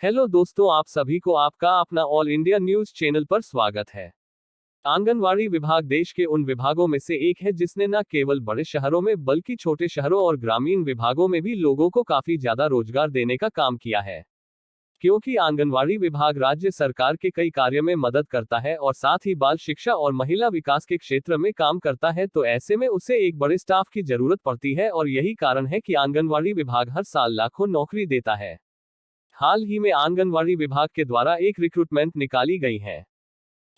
Hello दोस्तों, आप सभी को आपका अपना ऑल इंडिया न्यूज चैनल पर स्वागत है। आंगनवाड़ी विभाग देश के उन विभागों में से एक है जिसने न केवल बड़े शहरों में बल्कि छोटे शहरों और ग्रामीण विभागों में भी लोगों को काफी ज्यादा रोजगार देने का काम किया है। क्योंकि आंगनवाड़ी विभाग राज्य सरकार के कई कार्य में मदद करता है और साथ ही बाल शिक्षा और महिला विकास के क्षेत्र में काम करता है, तो ऐसे में उसे एक बड़े स्टाफ की जरूरत पड़ती है और यही कारण है कि आंगनवाड़ी विभाग हर साल लाखों नौकरी देता है। हाल ही में आंगनवाड़ी विभाग के द्वारा एक रिक्रूटमेंट निकाली गई है।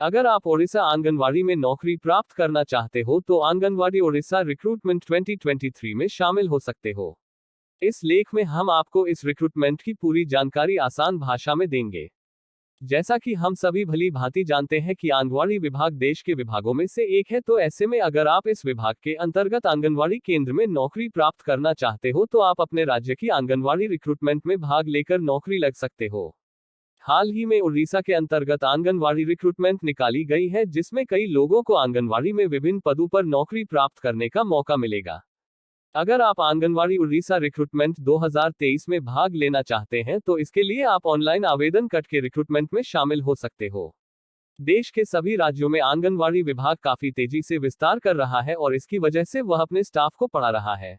अगर आप ओडिशा आंगनवाड़ी में नौकरी प्राप्त करना चाहते हो तो आंगनवाड़ी ओडिशा रिक्रूटमेंट 2023 में शामिल हो सकते हो। इस लेख में हम आपको इस रिक्रूटमेंट की पूरी जानकारी आसान भाषा में देंगे। जैसा कि हम सभी भली भांति जानते हैं कि आंगनवाड़ी विभाग देश के विभागों में से एक है, तो ऐसे में अगर आप इस विभाग के अंतर्गत आंगनवाड़ी केंद्र में नौकरी प्राप्त करना चाहते हो तो आप अपने राज्य की आंगनवाड़ी रिक्रूटमेंट में भाग लेकर नौकरी लग सकते हो। हाल ही में उड़ीसा के अंतर्गत आंगनवाड़ी रिक्रूटमेंट निकाली गई है, जिसमें कई लोगों को आंगनवाड़ी में विभिन्न पदों पर नौकरी प्राप्त करने का मौका मिलेगा। अगर आप आंगनवाड़ी उड़ीसा रिक्रूटमेंट 2023 में भाग लेना चाहते हैं तो इसके लिए आप ऑनलाइन आवेदन करके रिक्रूटमेंट में शामिल हो सकते हो। देश के सभी राज्यों में आंगनवाड़ी विभाग काफी तेजी से विस्तार कर रहा है और इसकी वजह से वह अपने स्टाफ को बढ़ा रहा है।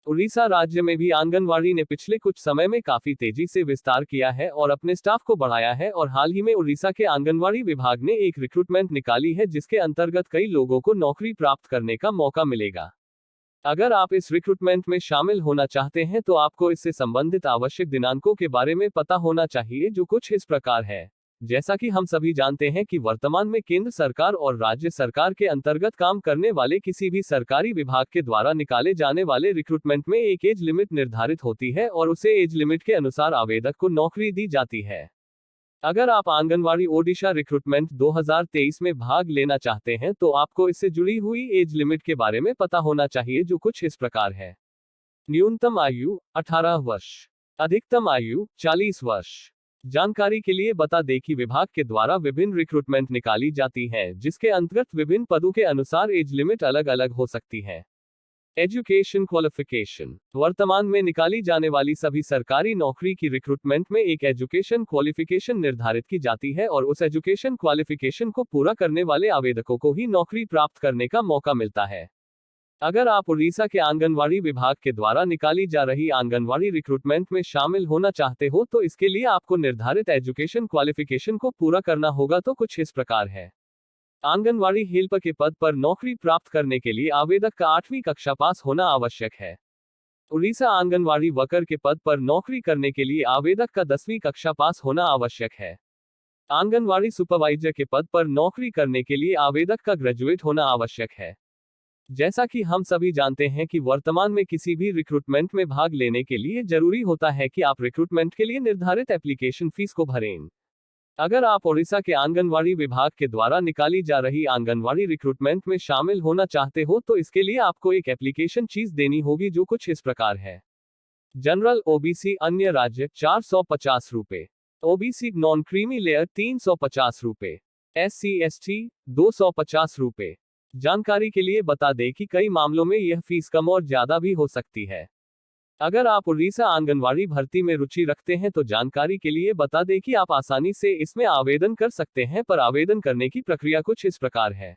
उड़ीसा राज्य में भी आंगनवाड़ी ने पिछले कुछ समय में काफी तेजी से विस्तार किया है और अपने स्टाफ को बढ़ाया है, और हाल ही में उड़ीसा के आंगनवाड़ी विभाग ने एक रिक्रूटमेंट निकाली है जिसके अंतर्गत कई लोगों को नौकरी प्राप्त करने का मौका मिलेगा। अगर आप इस रिक्रूटमेंट में शामिल होना चाहते हैं तो आपको इससे संबंधित आवश्यक दिनांकों के बारे में पता होना चाहिए, जो कुछ इस प्रकार है। जैसा कि हम सभी जानते हैं कि वर्तमान में केंद्र सरकार और राज्य सरकार के अंतर्गत काम करने वाले किसी भी सरकारी विभाग के द्वारा निकाले जाने वाले रिक्रूटमेंट में एक एज लिमिट निर्धारित होती है और उसे एज लिमिट के अनुसार आवेदक को नौकरी दी जाती है। अगर आप आंगनवाड़ी ओडिशा रिक्रूटमेंट 2023 में भाग लेना चाहते हैं तो आपको इससे जुड़ी हुई एज लिमिट के बारे में पता होना चाहिए, जो कुछ इस प्रकार है। न्यूनतम आयु 18 वर्ष, अधिकतम आयु 40 वर्ष। जानकारी के लिए बता दें कि विभाग के द्वारा विभिन्न रिक्रूटमेंट निकाली जाती है, जिसके अंतर्गत विभिन्न पदों के अनुसार एज लिमिट अलग अलग हो सकती है। Education qualification. वर्तमान में निकाली जाने वाली सभी सरकारी नौकरी की रिक्रूटमेंट में एक एजुकेशन क्वालिफिकेशन निर्धारित की जाती है और उस एजुकेशन क्वालिफिकेशन को पूरा करने वाले आवेदकों को ही नौकरी प्राप्त करने का मौका मिलता है। अगर आप उड़ीसा के आंगनवाड़ी विभाग के द्वारा निकाली जा रही आंगनवाड़ी रिक्रूटमेंट में शामिल होना चाहते हो तो इसके लिए आपको निर्धारित एजुकेशन क्वालिफिकेशन को पूरा करना होगा, तो कुछ इस प्रकार है। आंगनवाड़ी हेल्पर के पद पर नौकरी प्राप्त करने के लिए आवेदक का 8वीं कक्षा पास होना आवश्यक है। उड़ीसा आंगनवाड़ी वर्कर के पद पर नौकरी करने के लिए आवेदक का 10वीं कक्षा पास होना आवश्यक है। आंगनवाड़ी सुपरवाइजर के पद पर नौकरी करने के लिए आवेदक का ग्रेजुएट होना आवश्यक है। जैसा कि हम सभी जानते हैं कि वर्तमान में किसी भी रिक्रूटमेंट में भाग लेने के लिए जरूरी होता है कि आप रिक्रूटमेंट के लिए निर्धारित एप्लीकेशन फीस को भरें। अगर आप ओडिशा के आंगनवाड़ी विभाग के द्वारा निकाली जा रही आंगनवाड़ी रिक्रूटमेंट में शामिल होना चाहते हो तो इसके लिए आपको एक एप्लीकेशन फीस देनी होगी, जो कुछ इस प्रकार है। जनरल ओबीसी अन्य राज्य 450 रुपए, ओबीसी नॉन क्रीमी लेयर 350 रुपए, SC ST 250 रुपए। जानकारी के लिए बता दें कि कई मामलों में यह फीस कम और ज्यादा भी हो सकती है। अगर आप उड़ीसा आंगनवाड़ी भर्ती में रुचि रखते हैं तो जानकारी के लिए बता दें कि आप आसानी से इसमें आवेदन कर सकते हैं, पर आवेदन करने की प्रक्रिया कुछ इस प्रकार है।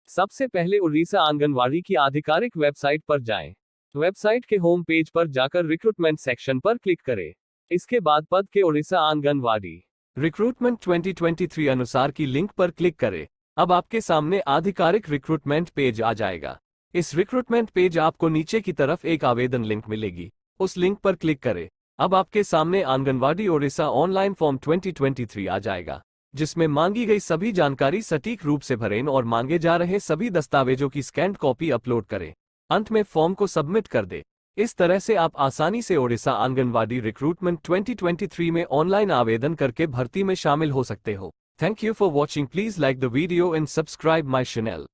सबसे पहले उड़ीसा आंगनवाड़ी की आधिकारिक वेबसाइट पर जाएं। वेबसाइट के होम पेज पर जाकर रिक्रूटमेंट सेक्शन पर क्लिक करें। इसके बाद पद के उड़ीसा आंगनवाड़ी रिक्रूटमेंट 2023 अनुसार की लिंक पर क्लिक करें। अब आपके सामने आधिकारिक रिक्रूटमेंट पेज आ जाएगा। इस रिक्रूटमेंट पेज आपको नीचे की तरफ एक आवेदन लिंक मिलेगी, उस लिंक पर क्लिक करें। अब आपके सामने आंगनवाड़ी ओडिशा ऑनलाइन फॉर्म 2023 आ जाएगा, जिसमें मांगी गई सभी जानकारी सटीक रूप से भरें और मांगे जा रहे सभी दस्तावेजों की स्कैन्ड कॉपी अपलोड करें। अंत में फॉर्म को सबमिट कर दें। इस तरह से आप आसानी से ओडिशा आंगनवाड़ी रिक्रूटमेंट 2023 में ऑनलाइन आवेदन करके भर्ती में शामिल हो सकते हो। Thank you for watching. Please like the video and subscribe my channel.